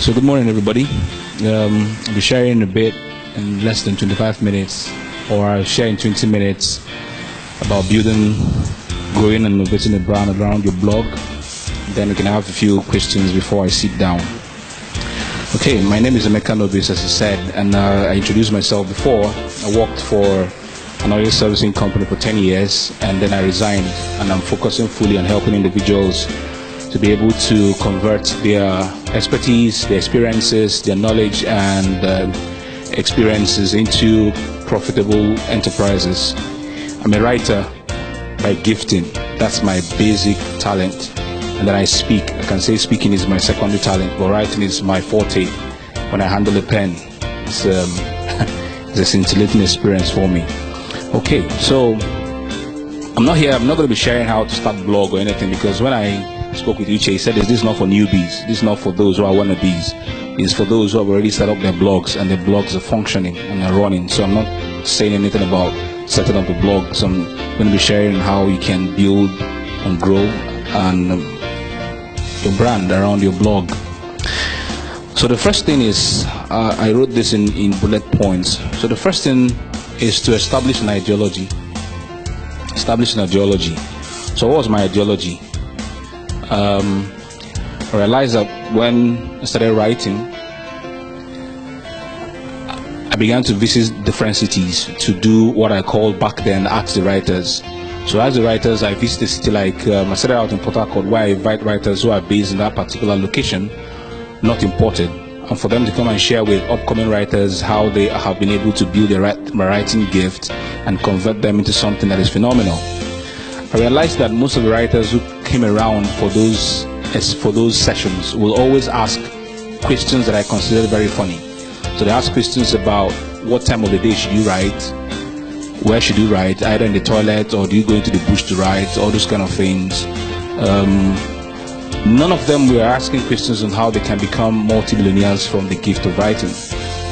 So good morning, everybody. I'll be sharing a bit in less than 25 minutes, or I'll share in 20 minutes about building, growing and innovating a brand around your blog. Then we can have a few questions before I sit down. Okay, my name is Emeka Nobis, as I said, and I introduced myself before. I worked for an oil servicing company for 10 years, and then I resigned, and I'm focusing fully on helping individuals to be able to convert their expertise, their experiences, their knowledge and experiences into profitable enterprises. I'm a writer by gifting. That's my basic talent. And then I speak. I can say speaking is my secondary talent, but writing is my forte. When I handle a pen, it's a scintillating experience for me. Okay, so I'm not going to be sharing how to start a blog or anything, because when I spoke with Uche, he said this is not for newbies, this is not for those who are wannabes, it's for those who have already set up their blogs and their blogs are functioning and are running. So I'm not saying anything about setting up a blog. So I'm going to be sharing how you can build and grow and your brand around your blog. So the first thing is, I wrote this in bullet points. So the first thing is to establish an ideology. Establish an ideology. So what was my ideology? I realized that when I started writing, I began to visit different cities to do what I called back then Ask the Writers. So as the writers, I visited a city like, I started out in Port Harcourt, where I invite writers who are based in that particular location, not imported, and for them to come and share with upcoming writers how they have been able to build their writing gift and convert them into something that is phenomenal. I realized that most of the writers who came around for those sessions will always ask questions that I considered very funny. So they ask questions about what time of the day should you write, where should you write, either in the toilet or do you go into the bush to write, all those kind of things. None of them were asking questions on how they can become multi-millionaires from the gift of writing,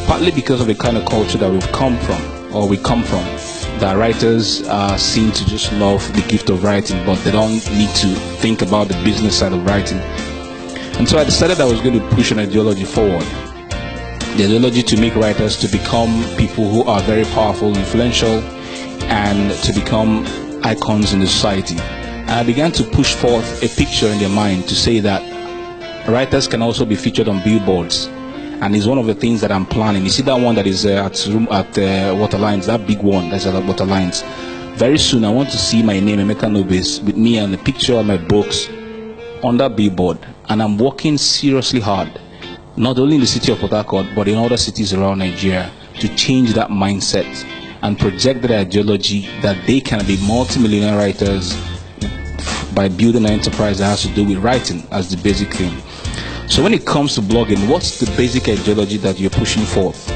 partly because of the kind of culture that we come from, that writers seem to just love the gift of writing, but they don't need to think about the business side of writing. And so I decided I was going to push an ideology forward. The ideology to make writers to become people who are very powerful, influential, and to become icons in the society. And I began to push forth a picture in their mind to say that writers can also be featured on billboards. And it's one of the things that I'm planning. You see that one that is at Waterlines, that big one that's at Waterlines. Very soon I want to see my name, Emeka Nobis, with me and the picture of my books on that billboard. And I'm working seriously hard, not only in the city of Port Harcourt, but in other cities around Nigeria, to change that mindset and project that ideology that they can be multi-millionaire writers by building an enterprise that has to do with writing as the basic thing. So when it comes to blogging, what's the basic ideology that you're pushing forth?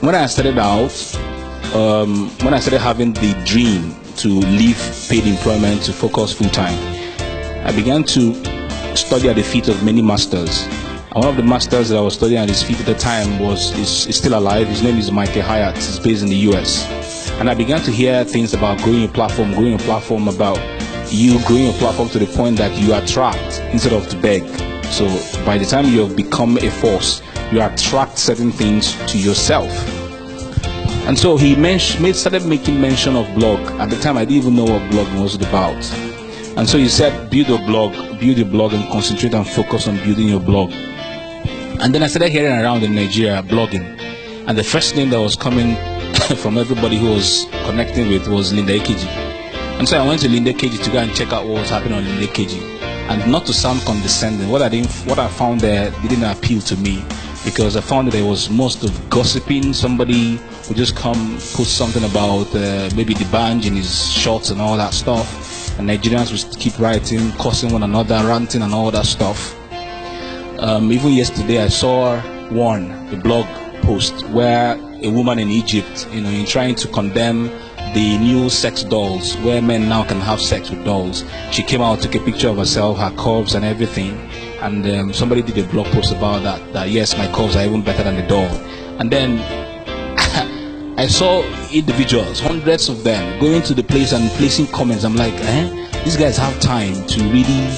When I started out, when I started having the dream to leave paid employment to focus full-time, I began to study at the feet of many masters. And one of the masters that I was studying at his feet at the time is still alive. His name is Michael Hyatt. He's based in the US. And I began to hear things about growing a platform, about you growing a platform to the point that you attract instead of to beg. So by the time you have become a force, you attract certain things to yourself. And so he started making mention of blog. At the time I didn't even know what blogging was about. And so he said, build a blog and concentrate and focus on building your blog. And then I started hearing around in Nigeria blogging. And the first name that was coming from everybody who was connecting with was Linda Ikeji. And so I went to Linda Ikeji to go and check out what was happening on Linda Ikeji. And not to sound condescending, what I found there didn't appeal to me, because I found that there was most of gossiping. Somebody would just come, put something about maybe the band in his shorts and all that stuff, and Nigerians would keep writing, cursing one another, ranting and all that stuff. Even yesterday I saw a blog post where a woman in Egypt, in trying to condemn the new sex dolls, where men now can have sex with dolls. She came out, took a picture of herself, her curves and everything, and somebody did a blog post about that yes, my curves are even better than the doll. And then I saw individuals, hundreds of them, going to the place and placing comments. I'm like, these guys have time to really.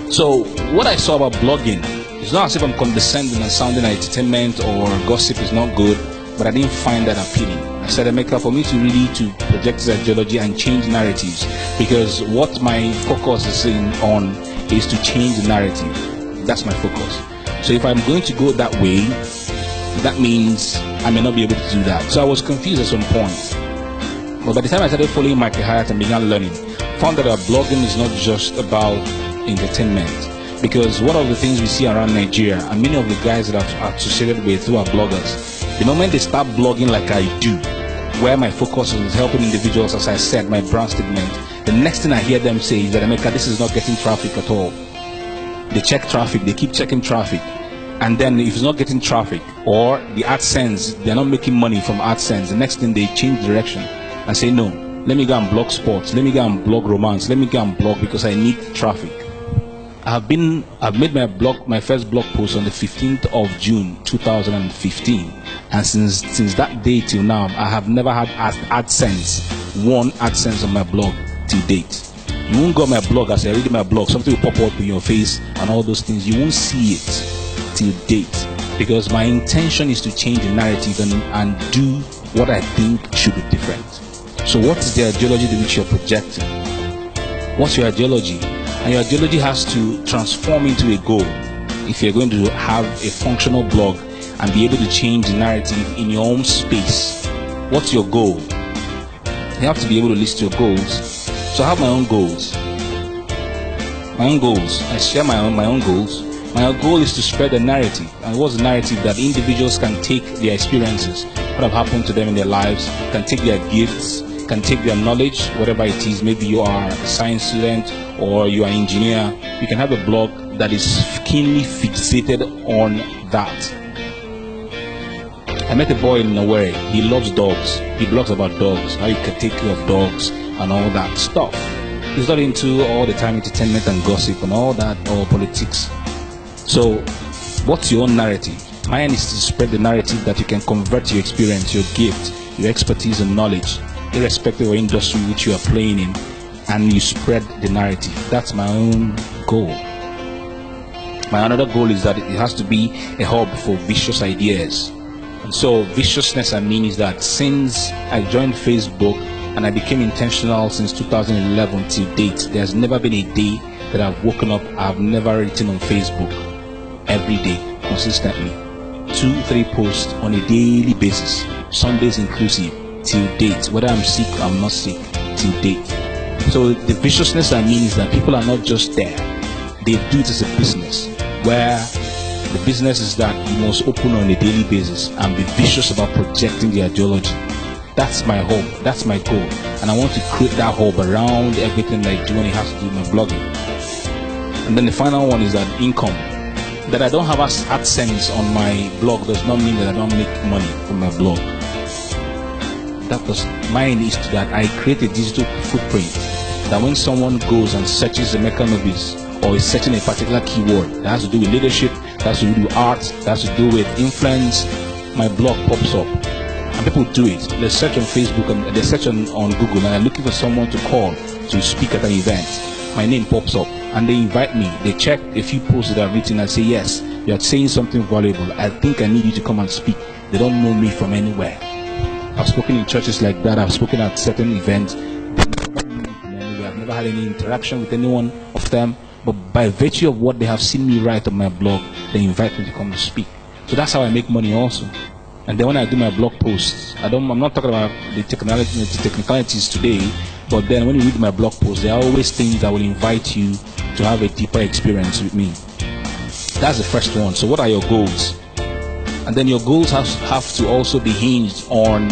So what I saw about blogging It's not as if I'm condescending and sounding like entertainment or gossip is not good, but I didn't find that appealing. I said, Emeka, for me to really to project this ideology and change narratives, because what my focus is on is to change the narrative. That's my focus. So if I'm going to go that way, that means I may not be able to do that. So I was confused at some point. But by the time I started following Michael Hyatt and began learning, found that our blogging is not just about entertainment. Because one of the things we see around Nigeria, and many of the guys that I've associated with who are bloggers, the moment they start blogging like I do, where my focus is helping individuals, as I said, my brand statement, the next thing I hear them say is that, Emeka, this is not getting traffic at all. They check traffic, they keep checking traffic. And then if it's not getting traffic, or the AdSense, they're not making money from AdSense, the next thing they change direction and say, no, let me go and blog sports, let me go and blog romance, let me go and blog because I need traffic. I've made my first blog post on the 15th of June 2015, and since that day till now, I have never had one AdSense on my blog till date. You won't go on my blog as I read my blog, something will pop up in your face and all those things. You won't see it till date, because my intention is to change the narrative and do what I think should be different. So what is the ideology which you're projecting? What's your ideology? And your ideology has to transform into a goal if you're going to have a functional blog and be able to change the narrative in your own space. What's your goal? You have to be able to list your goals. So I have my own goals. I share my own goals. My goal is to spread the narrative. And what's the narrative? That individuals can take their experiences, what have happened to them in their lives, can take their gifts, can take their knowledge, whatever it is. Maybe you are a science student or you are an engineer. You can have a blog that is keenly fixated on that. I met a boy in Owerri. He loves dogs. He blogs about dogs, how you can take care of dogs and all that stuff. He's not into all the time entertainment and gossip and all that, or politics. So what's your own narrative? Mine is to spread the narrative that you can convert your experience, your gift, your expertise and knowledge, irrespective of industry which you are playing in, and you spread the narrative. That's my own goal. My another goal is that it has to be a hub for vicious ideas. And so viciousness, I mean, is that since I joined Facebook and I became intentional since 2011 till date, there's never been a day that I've woken up, I've never written on Facebook. Every day, consistently, 2-3 posts on a daily basis, Sundays inclusive, till date. Whether I'm sick or I'm not sick, till date. So the viciousness I mean is that people are not just there, they do it as a business, where the business is that you must open on a daily basis and be vicious about projecting the ideology. That's my hope, that's my goal, and I want to create that hope around everything that I do when it has to do with my blogging. And then the final one is that income. That I don't have AdSense on my blog does not mean that I don't make money from my blog. Mine is that I create a digital footprint, that when someone goes and searches Emeka Nobis or is searching a particular keyword that has to do with leadership, that has to do with art, that has to do with influence, my blog pops up. And people do it. They search on Facebook and they search on Google and they're looking for someone to call to speak at an event. My name pops up and they invite me. They check a few posts that I've written and say, yes, you are saying something valuable. I think I need you to come and speak. They don't know me from anywhere. I've spoken in churches like that. I've spoken at certain events. I've never had any interaction with anyone of them. But by virtue of what they have seen me write on my blog, they invite me to come to speak. So that's how I make money also. And then when I do my blog posts, I'm not talking about the technicalities today, but then when you read my blog posts, there are always things that will invite you to have a deeper experience with me. That's the first one. So what are your goals? And then your goals have to also be hinged on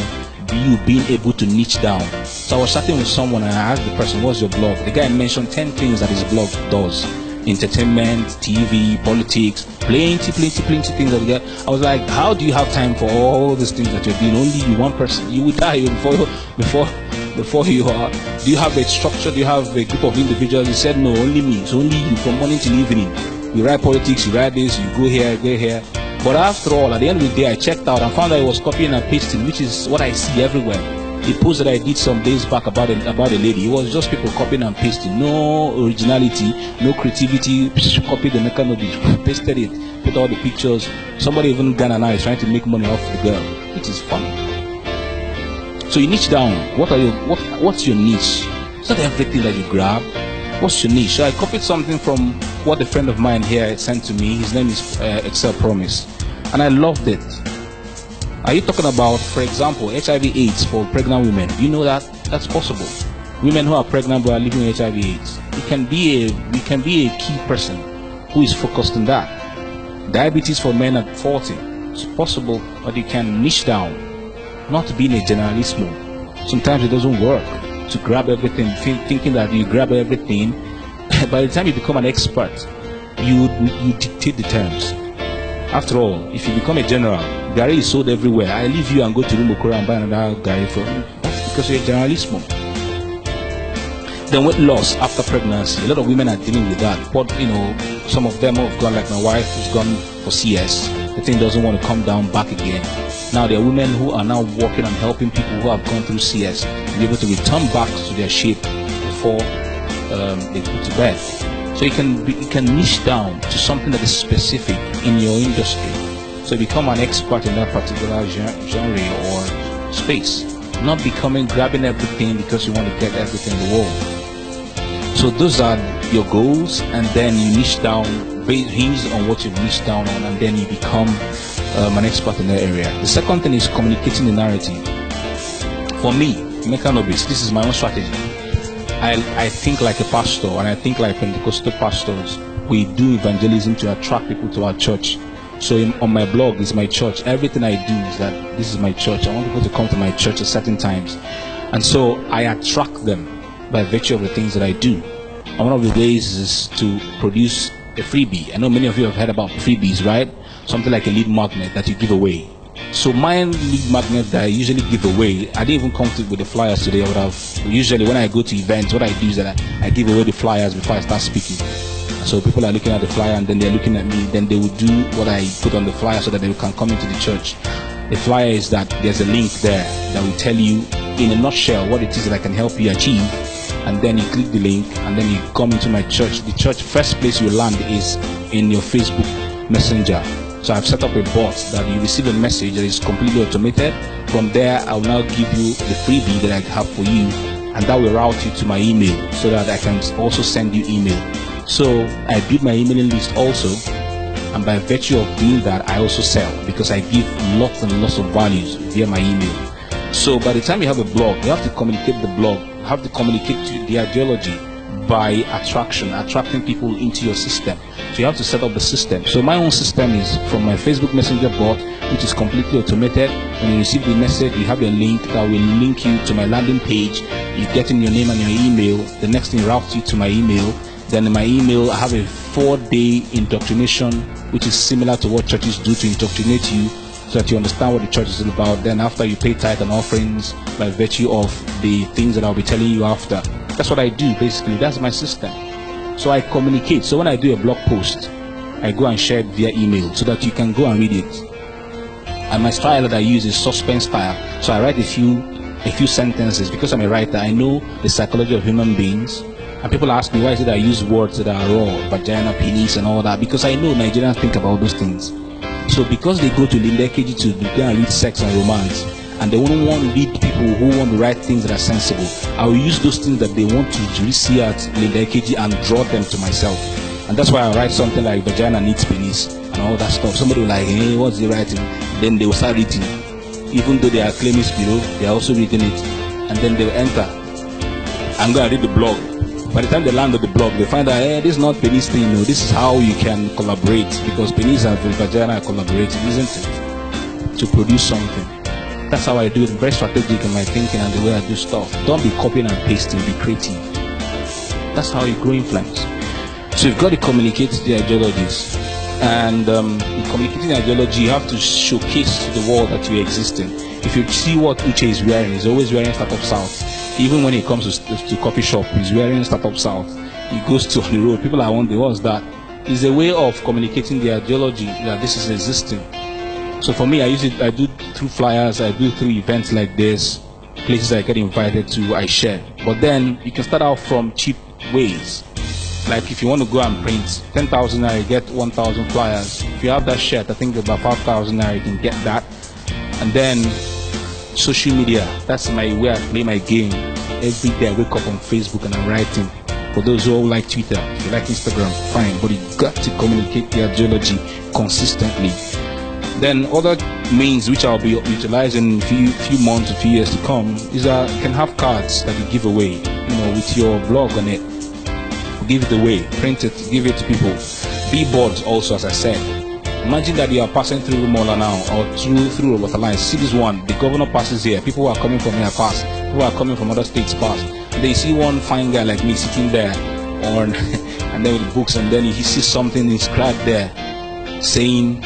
you being able to niche down. So I was chatting with someone and I asked the person, what's your blog? The guy mentioned 10 things that his blog does. Entertainment, TV, politics, plenty things that we get. I was like, how do you have time for all these things that you're doing? Only you, one person. You would die before you are. Do you have a structure? Do you have a group of individuals? He said, no, only me. It's only you from morning till evening. You write politics, you write this, you go here, go here. But after all, at the end of the day, I checked out and found that I was copying and pasting, which is what I see everywhere. The post that I did some days back about a lady, it was just people copying and pasting. No originality, no creativity. Copied the Neka Nobis, pasted it, put all the pictures. Somebody even Ghana now is trying to make money off the girl. It is fun. So you niche down. What's your niche? It's not everything that you grab. What's your niche? So I copied something from what a friend of mine here sent to me. His name is Excel Promise, and I loved it. Are you talking about, for example, HIV/AIDS for pregnant women? You know that that's possible. Women who are pregnant but are living with HIV/AIDS. You can be a key person who is focused on that. Diabetes for men at 40. It's possible, but you can niche down. Not being a generalismo. Sometimes it doesn't work to grab everything, thinking that you grab everything. By the time you become an expert, you dictate the terms. After all, if you become a general, Gary is sold everywhere. I leave you and go to Rumokora and buy another Gary from you. That's because you're a generalismo. Then weight loss after pregnancy. A lot of women are dealing with that. But some of them have gone, like my wife who's gone for CS. The thing doesn't want to come down back again. Now there are women who are now working and helping people who have gone through CS to be able to return back to their shape before they go to bed. So you can niche down to something that is specific in your industry. So you become an expert in that particular genre or space. Not grabbing everything because you want to get everything in the world. So those are your goals, and then you niche down based on what you've niched down on, and then you become an expert in that area. The second thing is communicating the narrative. For me, Neka Nobis, this is my own strategy. I think like a pastor, and I think like Pentecostal pastors. We do evangelism to attract people to our church. So on my blog is my church. Everything I do is that this is my church. I want people to come to my church at certain times, and so I attract them by virtue of the things that I do. And one of the ways is to produce a freebie. I know many of you have heard about freebies, right? Something like a lead magnet that you give away. So my lead magnet that I usually give away, I didn't even come with the flyers today. I would have usually, when I go to events, what I do is that I give away the flyers before I start speaking. So people are looking at the flyer, and then they're looking at me. Then they will do what I put on the flyer so that they can come into the church. The flyer is that there's a link there that will tell you in a nutshell what it is that I can help you achieve. And then you click the link, and then you come into my church. The church, first place you land is in your Facebook Messenger. So I've set up a bot that you receive a message that is completely automated. From there, I will now give you the freebie that I have for you, and that will route you to my email so that I can also send you email. So I build my emailing list also, and by virtue of doing that, I also sell because I give lots and lots of values via my email. So by the time you have a blog, you have to communicate the blog, you have to communicate the ideology by attracting people into your system. So you have to set up the system. So my own system is from my Facebook Messenger bot, which is completely automated. When you receive the message, you have a link that will link you to my landing page. You get in your name and your email. The next thing routes you to my email. Then in my email, I have a 4-day indoctrination, which is similar to what churches do to indoctrinate you, so that you understand what the church is all about. Then after, you pay tithe and offerings by virtue of the things that I'll be telling you after. That's what I do, basically. That's my system. So I communicate. So when I do a blog post, I go and share it via email so that you can go and read it. And my style that I use is suspense style. So I write a few sentences. Because I'm a writer, I know the psychology of human beings. And people ask me, why is it I use words that are raw, vagina, penis, and all that? Because I know Nigerians think about those things. So because they go to Linda KG to go and read sex and romance, and they won't want to read people who want to write things that are sensible, I will use those things that they want to really see at Linda KG and draw them to myself. And that's why I write something like vagina needs penis and all that stuff. Somebody will like, hey, what's he writing? Then they will start reading. Even though they are claiming below, they are also reading it. And then they will enter and go and read the blog. By the time they land on the blog, they find out, hey, this is not penis thing. No, this is how you can collaborate, because penis and vagina are collaborating, isn't it? To produce something. That's how I do it. Very strategic in my thinking and the way I do stuff. Don't be copying and pasting. Be creative. That's how you grow influence. So you've got to communicate the ideologies, and in communicating the ideology, you have to showcase to the world that you exist in. If you see what Uche is wearing, he's always wearing Startup South. Even when he comes to coffee shop, he's wearing Startup South. He goes to the road. People are wondering, what's that? It's a way of communicating the ideology that this is existing. So for me, I use it. I do through flyers. I do through events like this. places I get invited to, I share. But then you can start out from cheap ways. Like if you want to go and print 10,000 naira, you get 1,000 flyers. If you have that shirt, I think about 5,000 naira, you can get that. And then social media, that's my way I play my game. Every day I wake up on Facebook and I'm writing. For those who like Twitter, if you like Instagram, fine, but you got to communicate your ideology consistently. Then other means which I'll be utilizing in few months, a few years to come, is that you can have cards that you give away, with your blog on it. Give it away, print it, give it to people. Billboards also, as I said. Imagine that you are passing through Rumola now, or through Waterline. See this one, the governor passes here, people who are coming from here pass, people who are coming from other states pass. They see one fine guy like me sitting there, and then with books, and then he sees something inscribed there, saying,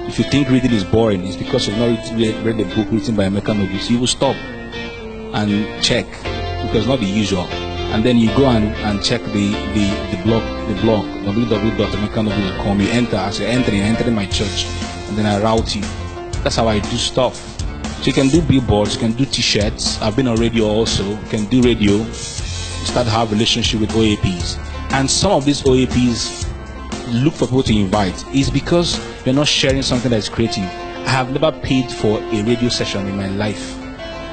if you think reading is boring, it's because you've not read the book written by Emeka Noguchi. You will stop and check, because not the usual. And then you go and check the blog www.emekanoguchi.com. You enter, as you're entering my church, and then I route you. That's how I do stuff. So you can do billboards, you can do t-shirts. I've been on radio also. You can do radio. You start to have relationship with OAPs. And some of these OAPs look for people to invite. It's because you're not sharing something that's creative. I have never paid for a radio session in my life.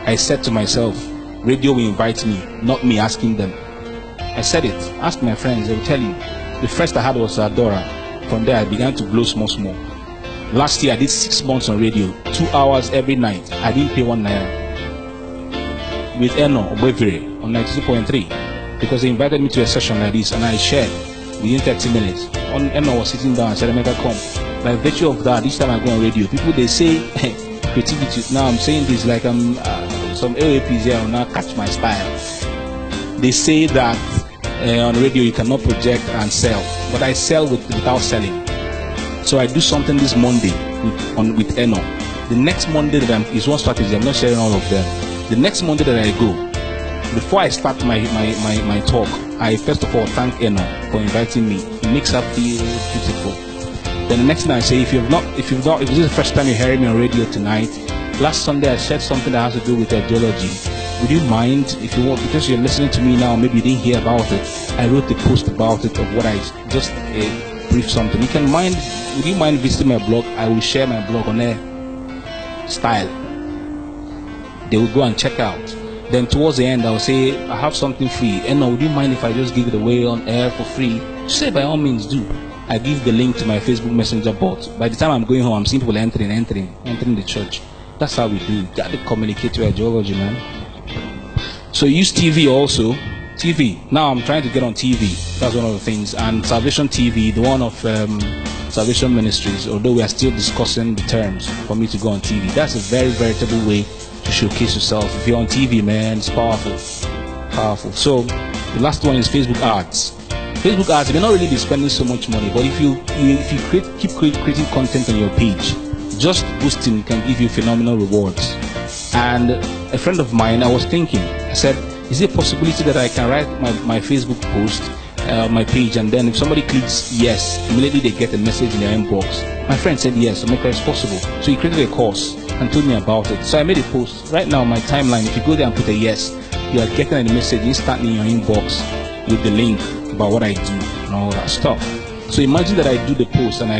I said to myself, radio will invite me, not me asking them. I said it. Ask my friends, they will tell you. The first I had was Adora. From there I began to blow small. Last year I did 6 months on radio, 2 hours every night. I didn't pay 1 naira. With Eno Obevere on 92.3, because they invited me to a session like this, and I shared within 30 minutes. Eno was sitting down and said, "Emeka, come." By virtue of that, each time I go on radio, people they say creativity. Now I'm saying this like I'm some AAPs here will now catch my style. They say that on radio you cannot project and sell, but I sell without selling. So I do something this Monday with Eno. The next Monday is one strategy. I'm not sharing all of them. The next Monday that I go, before I start my talk, I first of all thank Eno for inviting me. It makes her feel beautiful. Then the next thing I say, if this is the first time you're hearing me on radio tonight, last Sunday I shared something that has to do with ideology. Would you mind, if you want, because you're listening to me now, maybe you didn't hear about it, I wrote a post about it of what I just brief something. Would you mind visiting my blog? I will share my blog on air style. They will go and check out. Then towards the end I will say, I have something free. And would you mind if I just give it away on air for free? Say by all means do. I give the link to my Facebook Messenger bot. By the time I'm going home, I'm seeing people entering the church. That's how we do. You got to communicate your ideology, man. So use TV also. TV. Now I'm trying to get on TV. That's one of the things. And Salvation TV, the one of Salvation Ministries, although we are still discussing the terms for me to go on TV. That's a very veritable way to showcase yourself. If you're on TV, man, it's powerful. Powerful. So the last one is Facebook ads. Facebook ads, you may not really be spending so much money, but if you keep creating content on your page, just boosting can give you phenomenal rewards. And a friend of mine, I was thinking, I said, is there a possibility that I can write my Facebook post, my page, and then if somebody clicks yes, immediately they get a message in their inbox? My friend said yes, so make that possible. So he created a course and told me about it. So I made a post. Right now, my timeline, if you go there and put a yes, you are getting a message instantly in your inbox with the link about what I do and all that stuff. So imagine that I do the post and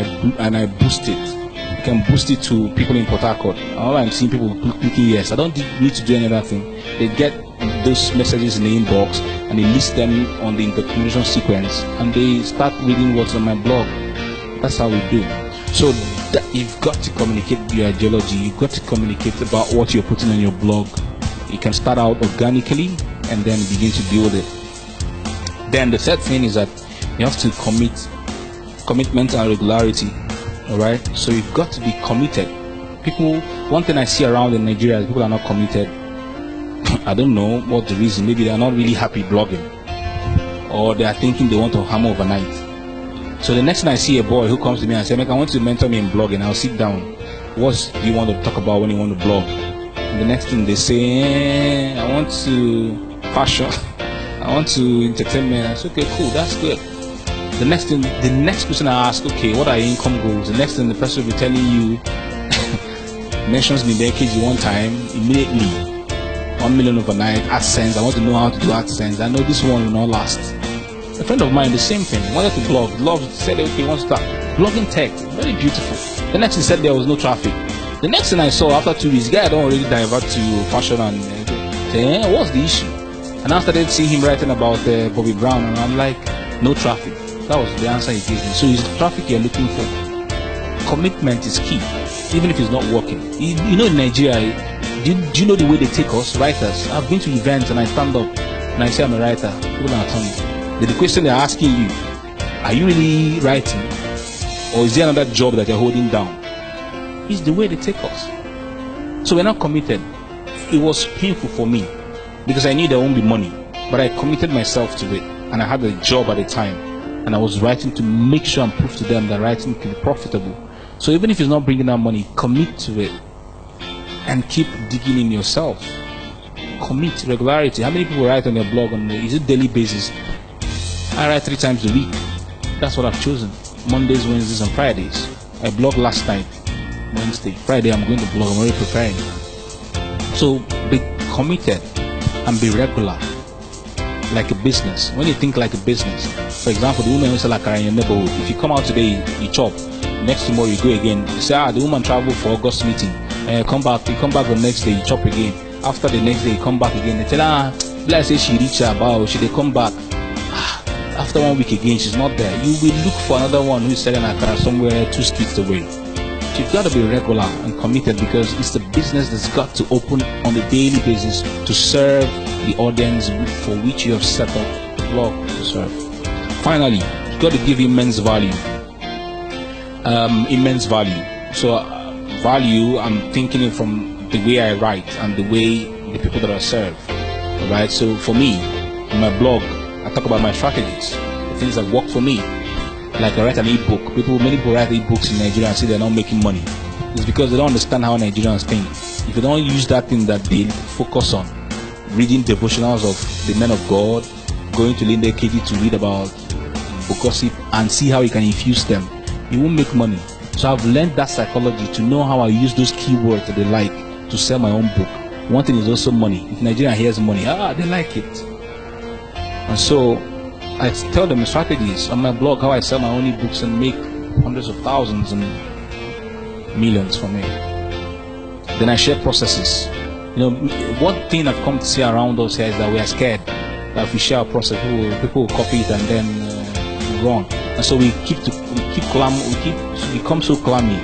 I boost it. You can boost it to people in Port Harcourt. All I'm seeing people clicking yes. I don't need to do any other thing. They get those messages in the inbox and they list them on the indoctrination sequence and they start reading what's on my blog. That's how we do. So you've got to communicate your ideology. You've got to communicate about what you're putting on your blog. You can start out organically and then begin to build it. Then the third thing is that you have to commitment and regularity. All right, so you've got to be committed. One thing I see around in Nigeria is people are not committed. I don't know what the reason. Maybe they are not really happy blogging, or they are thinking they want to hammer overnight. So the next time I see a boy who comes to me and says, "I want to mentor me in blogging," I'll sit down. What do you want to talk about when you want to blog? And the next thing they say, I want to fashion. I want to entertainment. I said, okay, cool, that's good. The next person I ask, okay, what are your income goals? The next thing the person will be telling you, mentions the KG one time, immediately, 1 million overnight, AdSense. I want to know how to do AdSense. I know this one will not last. A friend of mine, the same thing. He wanted to blog. Said, okay, he wants to start blogging tech. Very beautiful. The next he said there was no traffic. The next thing I saw after 2 weeks, guy don't already divert to fashion and say, what's the issue? And I started seeing him writing about Bobby Brown, and I'm like, no traffic. That was the answer he gave me. So it's traffic you're looking for. Commitment is key, even if it's not working. You know, in Nigeria, do you know the way they take us, writers? I've been to events and I stand up and I say I'm a writer. People are telling me. The question they're asking you, are you really writing? Or is there another job that you're holding down? It's the way they take us. So we're not committed. It was painful for me because I knew there won't be money. But I committed myself to it. And I had a job at the time. And I was writing to make sure and prove to them that writing can be profitable. So even if it's not bringing out money, commit to it. And keep digging in yourself. Commit, regularity. How many people write on their blog is it daily basis? I write 3 times a week. That's what I've chosen. Mondays, Wednesdays, and Fridays. I blogged last night, Wednesday. Friday, I'm going to blog. I'm already preparing. So be committed and be regular, like a business. When you think like a business, for example, the woman who sell akara in your neighborhood. If you come out today, you chop. Next tomorrow, you go again. You say, the woman traveled for August meeting. Come back. You come back the next day, you chop again. After the next day, you come back again. They tell let's say she reach her about, she they come back. After 1 week again, she's not there. You will look for another one who's selling akara somewhere 2 streets away. So you've got to be regular and committed because it's the business that's got to open on a daily basis to serve the audience for which you have set up the blog to serve. Finally, you've got to give immense value. Immense value. So value, I'm thinking it from the way I write and the way the people that I serve. Alright, so for me, in my blog, I talk about my strategies, the things that work for me. Like I write an ebook. Many people write ebooks in Nigeria and say they're not making money. It's because they don't understand how Nigerians think. If you don't use that thing that they focus on, reading devotionals of the men of God, going to Linda KG to read about gossip and see how you can infuse them, you won't make money. So I've learned that psychology to know how I use those keywords that they like to sell my own book. One thing is also money. If Nigeria hears money, they like it. And so I tell them the strategies on my blog, how I sell my own ebooks and make hundreds of thousands and millions from it. Then I share processes. You know, one thing I've come to see around us here is that we are scared that if we share a process, people will copy it and then run. And so we become so clammy.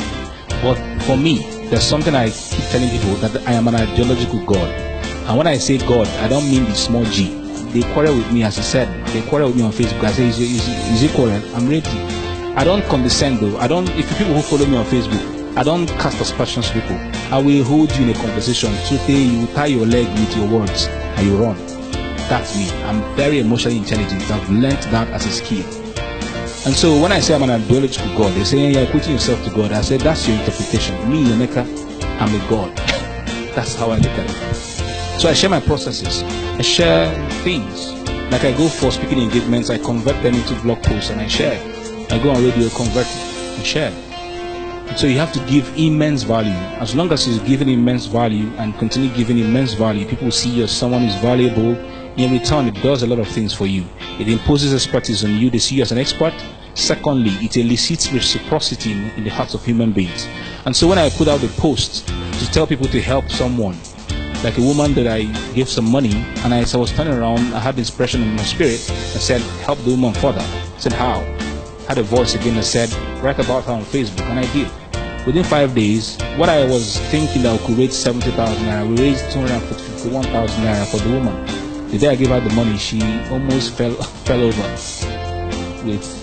But for me, there's something I keep telling people, that I am an ideological God. And when I say God, I don't mean the small g. They quarrel with me, as he said. They quarrel with me on Facebook. I say, is he quarrel? I'm ready. I don't condescend though. If you people who follow me on Facebook, I don't cast aspersions to people. I will hold you in a conversation. Today you tie your leg with your words and you run. That's me. I'm very emotionally intelligent. I've learned that as a skill. And so when I say I'm an ideological God, they say, you're putting yourself to God. I said, that's your interpretation. Me, Emeka, I'm a God. That's how I look at it. So I share my processes. I share things. Like I go for speaking engagements, I convert them into blog posts and I share. I go on radio, convert it and share. And so you have to give immense value. As long as you're giving immense value and continue giving immense value, people see you as someone who's valuable. In return, it does a lot of things for you. It imposes expertise on you. They see you as an expert. Secondly, it elicits reciprocity in the hearts of human beings. And so when I put out a post to tell people to help someone, like a woman that I gave some money, and as I was turning around, I had the inspiration in my spirit. I said, help the woman further. I said, how? I had a voice again that said, write about her on Facebook, and I did. Within 5 days, what I was thinking that I could raise 70,000 naira, we raised 251,000 naira for the woman. The day I gave her the money, she almost fell over.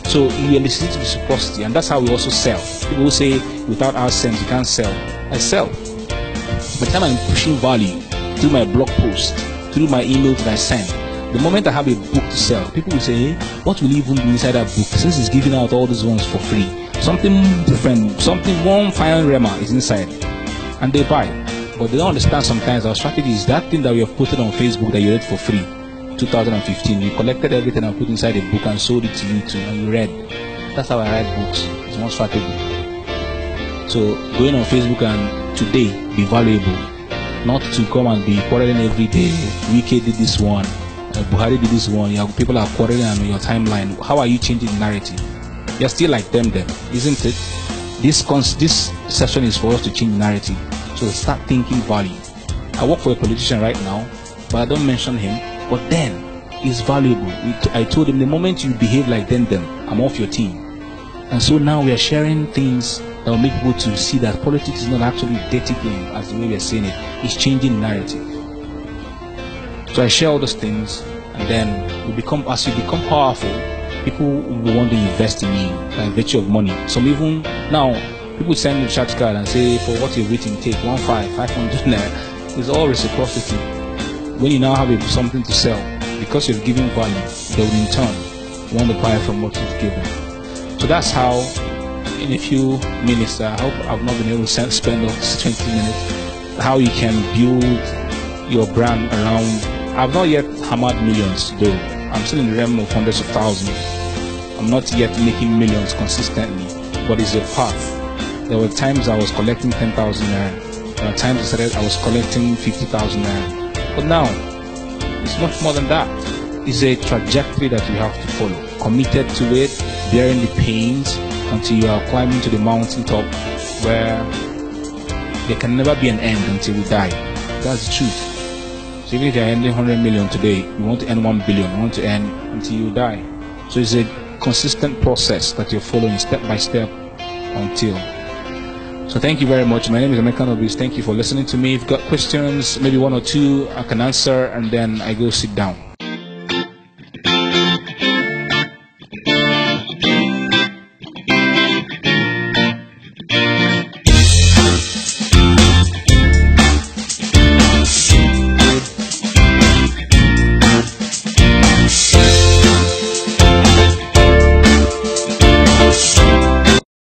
So you elicit reciprocity, and that's how we also sell. People who say, without AdSense, you can't sell. I sell. By the time I'm pushing value through my blog post, through my email that I send, the moment I have a book to sell, people will say, hey, what will even be inside that book since it's giving out all these ones for free? Something different, one fine rema is inside, and they buy. But they don't understand sometimes our strategy is that thing that we have put it on Facebook that you read for free. 2015, we collected everything and put inside a book and sold it to you too, and you read. That's how I write books. It's one strategy. So going on Facebook and today be valuable. not to come and be quarreling every day. Wike did this one, Buhari did this one. People are quarreling on your timeline. How are you changing the narrative? You're still like them then, isn't it? This session is for us to change the narrative. So start thinking value. I work for a politician right now, but I don't mention him. But then, he's valuable. I told him, the moment you behave like them, I'm off your team. And so now we are sharing things that will make people to see that politics is not actually a dirty thing as the way we are saying it. It's changing the narrative. So I share all those things, and then as you become powerful, people will want to invest in you by virtue of money. Some even now, people send me a chat card and say, for what you've written, take 500 naira. It's all reciprocity. When you now have something to sell, because you've given value, they will in turn want to buy from what you've given. So that's how, in a few minutes, I hope I've not been able to spend up to 20 minutes, how you can build your brand around. I've not yet hammered millions though. I'm still in the realm of hundreds of thousands. I'm not yet making millions consistently, but it's a path. There were times I was collecting 10,000 naira. There were times I was collecting 50,000 naira. But now, it's much more than that. It's a trajectory that you have to follow. Committed to it, bearing the pains until you are climbing to the mountaintop where there can never be an end until we die. That's the truth. So even if you're ending 100 million today, you want to end 1 billion, you want to end until you die. So it's a consistent process that you're following step by step until. So thank you very much. My name is Emeka Nobis. Thank you for listening to me. If you've got questions, maybe one or two, I can answer, and then I go sit down.